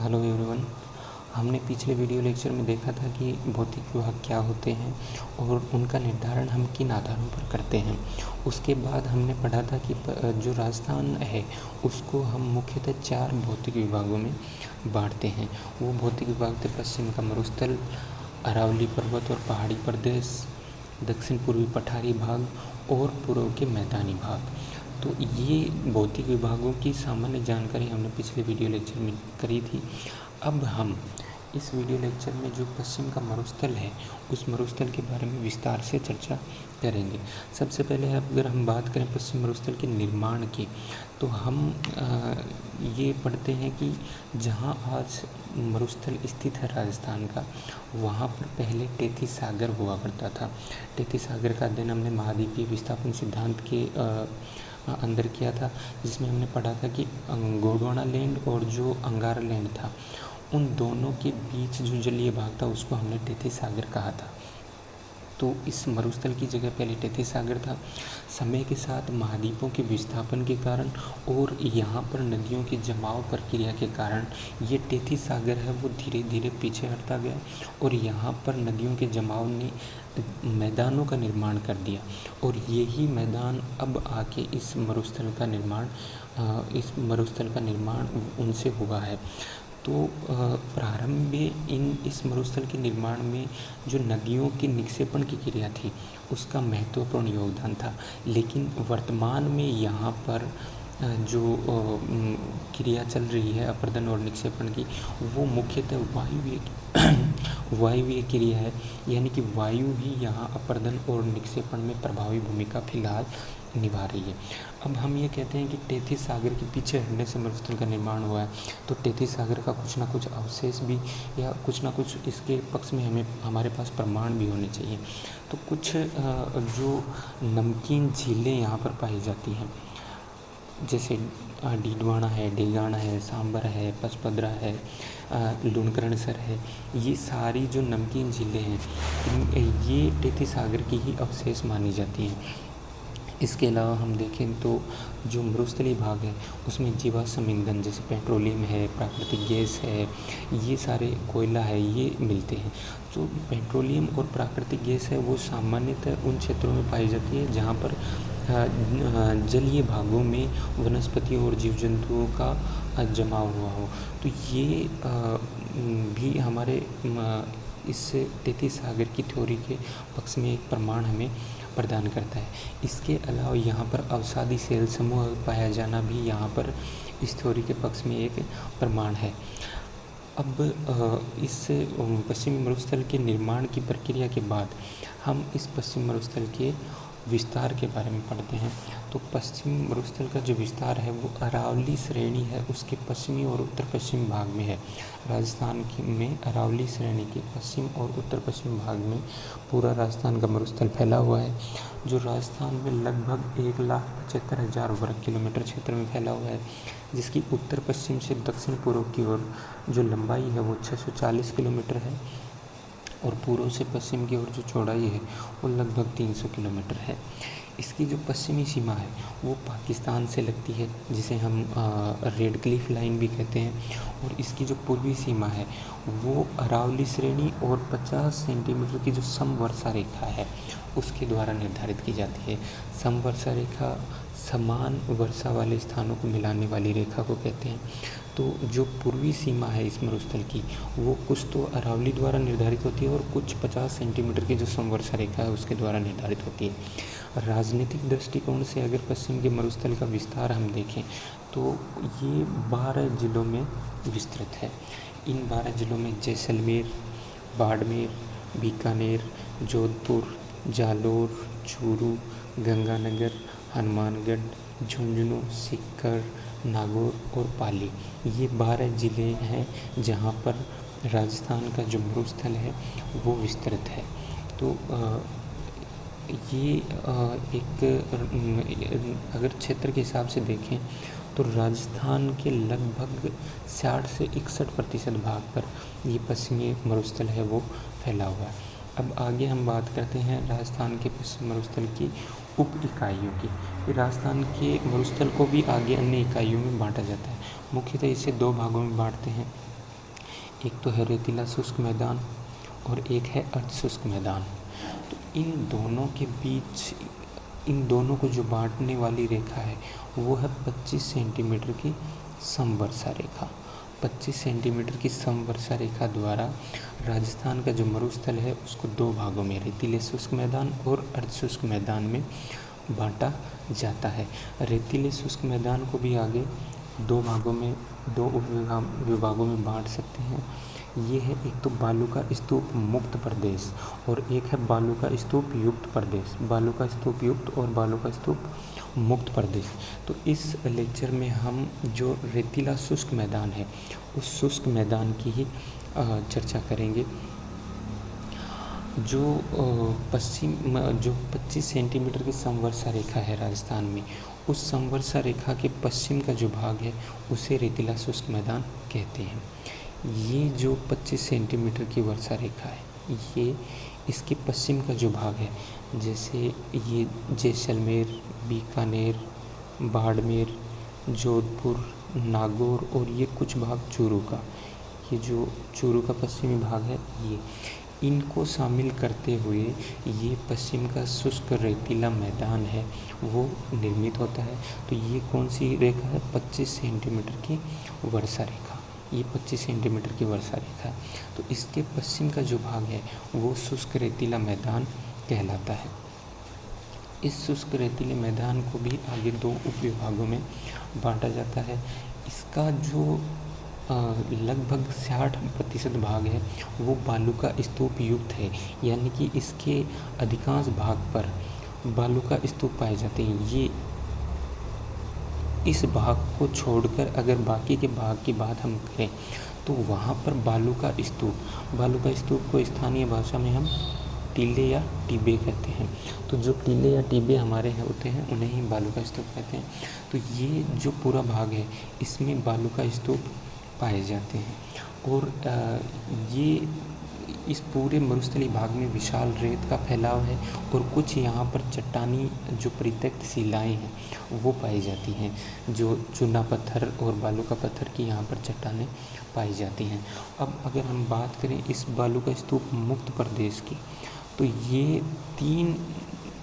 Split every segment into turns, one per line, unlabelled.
Hello everyone. हमने पिछले video lecture में देखा था कि भौतिक विभाग क्या होते हैं और उनका निर्धारण हम किन आधारों पर करते हैं। उसके बाद हमने पढ़ा था कि जो राजस्थान है उसको हम मुख्यतः 4 भौतिक विभागों में बांटते हैं। वो भौतिक विभाग थे पश्चिम का मरुस्थल, अरावली पर्वत और पहाड़ी प्रदेश, दक्षिण पूर्वी पठारी भाग और पूर्व के मैदानी भाग। तो ये भौतिक विभागों की सामान्य जानकारी हमने पिछले वीडियो लेक्चर में करी थी। अब हम इस वीडियो लेक्चर में जो पश्चिम का मरुस्थल है उस मरुस्थल के बारे में विस्तार से चर्चा करेंगे। सबसे पहले अगर हम बात करें पश्चिम मरुस्थल के निर्माण की, तो हम ये पढ़ते हैं कि जहाँ आज मरुस्थल स्थित है राजस्थान का, वहाँ पर पहले टेथी सागर हुआ करता था। टेथी सागर का अध्ययन हमने महाद्वीपीय विस्थापन सिद्धांत के अंदर किया था, जिसमें हमने पढ़ा था कि गोंडवाना लैंड और जो अंगारा लैंड था उन दोनों के बीच जो जलीय भाग था उसको हमने टेथी सागर कहा था। तो इस मरुस्थल की जगह पहले टेथी सागर था। समय के साथ महाद्वीपों के विस्थापन के कारण और यहाँ पर नदियों की जमाव प्रक्रिया के कारण ये टेथी सागर है वो धीरे धीरे पीछे हटता गया और यहाँ पर नदियों के जमाव ने मैदानों का निर्माण कर दिया और यही मैदान अब आके इस मरुस्थल का निर्माण उनसे हुआ है। तो प्रारंभ में इस मरुस्थल के निर्माण में जो नदियों के निक्षेपण की क्रिया थी उसका महत्वपूर्ण योगदान था, लेकिन वर्तमान में यहाँ पर जो क्रिया चल रही है अपर्दन और निक्षेपण की, वो मुख्यतः वायुवीय क्रिया है, यानी कि वायु ही यहाँ अपर्दन और निक्षेपण में प्रभावी भूमिका फिलहाल निभा रही है। अब हम ये कहते हैं कि टेथी सागर के पीछे हटने से मरुस्थल का निर्माण हुआ है, तो टेथी सागर का कुछ ना कुछ अवशेष भी या कुछ ना कुछ इसके पक्ष में हमारे पास प्रमाण भी होने चाहिए। तो कुछ जो नमकीन झीलें यहाँ पर पाई जाती हैं, जैसे डीडवाना है, डेगाना है, सांबर है, पचपदरा है, लूणकरणसर है, ये सारी जो नमकीन झीलें हैं ये टेथी सागर की ही अवशेष मानी जाती हैं। इसके अलावा हम देखें तो जो मरुस्थलीय भाग है उसमें जीवाश्म ईंधन जैसे पेट्रोलियम है, प्राकृतिक गैस है, ये सारे कोयला है, ये मिलते हैं। जो पेट्रोलियम और प्राकृतिक गैस है वो सामान्यतः उन क्षेत्रों में पाई जाती है जहाँ पर जलीय भागों में वनस्पतियों और जीव जंतुओं का जमाव हुआ हो। तो ये भी हमारे इस टेथी सागर की थ्योरी के पक्ष में एक प्रमाण हमें प्रदान करता है। इसके अलावा यहाँ पर अवसादी सेल समूह पाया जाना भी यहाँ पर इस थ्योरी के पक्ष में एक प्रमाण है। अब इस पश्चिमी मरुस्थल के निर्माण की प्रक्रिया के बाद हम इस पश्चिम मरुस्थल के विस्तार के बारे में पढ़ते हैं। तो पश्चिम मरुस्थल का जो विस्तार है वो अरावली श्रेणी है उसके पश्चिमी और उत्तर पश्चिम भाग में है। राजस्थान में अरावली श्रेणी के पश्चिम और उत्तर पश्चिम भाग में पूरा राजस्थान का मरुस्थल फैला हुआ है, जो राजस्थान में लगभग 1,75,000 वर्ग किलोमीटर क्षेत्र में फैला हुआ है, जिसकी उत्तर पश्चिम से दक्षिण पूर्व की ओर जो लंबाई है वो 640 किलोमीटर है और पूर्व से पश्चिम की ओर जो चौड़ाई है वो लगभग 300 किलोमीटर है। इसकी जो पश्चिमी सीमा है वो पाकिस्तान से लगती है, जिसे हम रेड क्लिफ लाइन भी कहते हैं, और इसकी जो पूर्वी सीमा है वो अरावली श्रेणी और 50 सेंटीमीटर की जो समवर्षा रेखा है उसके द्वारा निर्धारित की जाती है। समवर्षा रेखा समान वर्षा वाले स्थानों को मिलाने वाली रेखा को कहते हैं। तो जो पूर्वी सीमा है इस मरुस्थल की वो कुछ तो अरावली द्वारा निर्धारित होती है और कुछ 50 सेंटीमीटर की जो समवर्षा रेखा है उसके द्वारा निर्धारित होती है। राजनीतिक दृष्टिकोण से अगर पश्चिम के मरुस्थल का विस्तार हम देखें तो ये 12 जिलों में विस्तृत है। इन 12 जिलों में जैसलमेर, बाड़मेर, बीकानेर, जोधपुर, जालोर, चूरू, गंगानगर, हनुमानगढ़, झुंझुनू, सीकर, नागौर और पाली, ये 12 ज़िले हैं जहाँ पर राजस्थान का जो मरुस्थल है वो विस्तृत है। तो ये एक अगर क्षेत्र के हिसाब से देखें तो राजस्थान के लगभग 60 से 61% भाग पर ये पश्चिमी मरुस्थल है वो फैला हुआ है। अब आगे हम बात करते हैं राजस्थान के पश्चिम मरुस्थल की उप इकाइयों की। राजस्थान के मरुस्थल को भी आगे अन्य इकाइयों में बांटा जाता है। मुख्यतः इसे 2 भागों में बांटते हैं। एक तो है रेतीला शुष्क मैदान और एक है अर्ध शुष्क मैदान। तो इन दोनों के बीच, इन दोनों को जो बांटने वाली रेखा है वो है 25 सेंटीमीटर की समवर्षा रेखा। 25 सेंटीमीटर की समवर्षा रेखा द्वारा राजस्थान का जो मरुस्थल है उसको दो भागों में, रेतीले शुष्क मैदान और अर्ध शुष्क मैदान में बांटा जाता है। रेतीले शुष्क मैदान को भी आगे दो भागों में, दो विभागों में बांट सकते हैं। ये है एक तो बालू का स्तूप मुक्त प्रदेश और एक है बालू का स्तूप युक्त प्रदेश। बालू का स्तूप युक्त और बालू का स्तूप मुक्त प्रदेश। तो इस लेक्चर में हम जो रेतीला शुष्क मैदान है उस शुष्क मैदान की ही चर्चा करेंगे। जो 25 सेंटीमीटर की समवर्षा रेखा है राजस्थान में, उस समवर्षा रेखा के पश्चिम का जो भाग है उसे रेतीला शुष्क मैदान कहते हैं। ये जो 25 सेंटीमीटर की वर्षा रेखा है, ये इसके पश्चिम का जो भाग है, जैसे ये जैसलमेर, बीकानेर, बाड़मेर, जोधपुर, नागौर और ये कुछ भाग चूरू का, ये जो चूरू का पश्चिमी भाग है, ये इनको शामिल करते हुए ये पश्चिम का शुष्क रेतीला मैदान है वो निर्मित होता है। तो ये कौन सी रेखा है? 25 सेंटीमीटर की वर्षा रेखा। ये 25 सेंटीमीटर की वर्षा रेखा है। तो इसके पश्चिम का जो भाग है वो शुष्क रेतीला मैदान कहलाता है। इस शुष्क रेतीले मैदान को भी आगे दो उपविभागों में बांटा जाता है। इसका जो लगभग 60% भाग है वो बालू का स्तूप युक्त है, यानी कि इसके अधिकांश भाग पर बालू का स्तूप पाए जाते हैं। ये इस भाग को छोड़कर अगर बाकी के भाग की बात हम करें तो वहाँ पर बालू का स्तूप को स्थानीय भाषा में हम टीले या टिब्बे कहते हैं। तो जो टीले या टिब्बे हमारे यहाँ होते हैं उन्हें ही बालू का स्तूप कहते हैं। तो ये जो पूरा भाग है इसमें बालू का स्तूप पाए जाते हैं। और ये इस पूरे मरुस्थलीय भाग में विशाल रेत का फैलाव है और कुछ यहाँ पर चट्टानी जो परित्यक्त शिलाएँ हैं वो पाई जाती हैं, जो चूना पत्थर और बालू का पत्थर की यहाँ पर चट्टानें पाई जाती हैं। अब अगर हम बात करें इस बालू का स्तूप मुक्त प्रदेश की, तो ये 3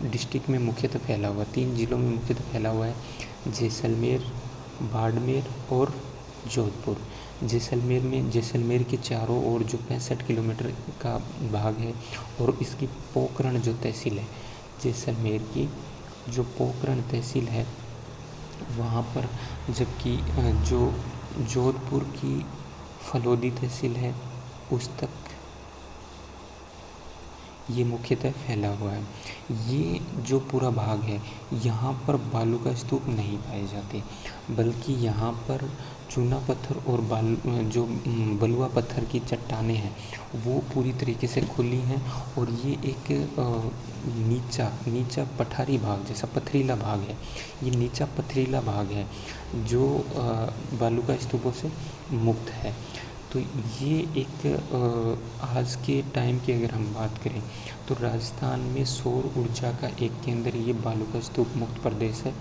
डिस्ट्रिक्ट में मुख्यतः फैला हुआ, 3 जिलों में मुख्यतः फैला हुआ है, जैसलमेर, बाड़मेर और जोधपुर। जैसलमेर के चारों ओर जो 65 किलोमीटर का भाग है और इसकी पोखरण जो तहसील है, जैसलमेर की जो पोखरण तहसील है वहाँ पर, जबकि जो जोधपुर की फलोदी तहसील है उस तक ये मुख्यतः फैला हुआ है। ये जो पूरा भाग है यहाँ पर बालू का स्तूप नहीं पाए जाते, बल्कि यहाँ पर चूना पत्थर और बलुआ पत्थर की चट्टानें हैं वो पूरी तरीके से खुली हैं। और ये एक नीचा पठारी भाग जैसा पथरीला भाग है, ये नीचा पथरीला भाग है जो बालू का स्तूपों से मुक्त है। तो ये एक आज के टाइम की अगर हम बात करें तो राजस्थान में सौर ऊर्जा का एक केंद्र ये बालू का स्तूप मुक्त प्रदेश है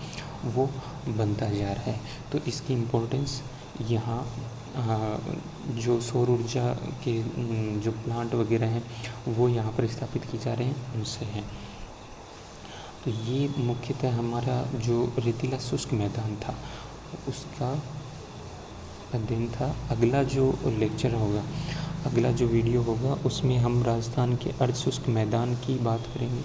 वो बनता जा रहा है। तो इसकी इम्पोर्टेंस यहाँ जो सौर ऊर्जा के जो प्लांट वगैरह हैं वो यहाँ पर स्थापित किए जा रहे हैं उनसे हैं। तो ये मुख्यतः हमारा जो रेतीला शुष्क मैदान था उसका अध्ययन था। अगला जो लेक्चर होगा, अगला जो वीडियो होगा उसमें हम राजस्थान के अर्ध शुष्क मैदान की बात करेंगे।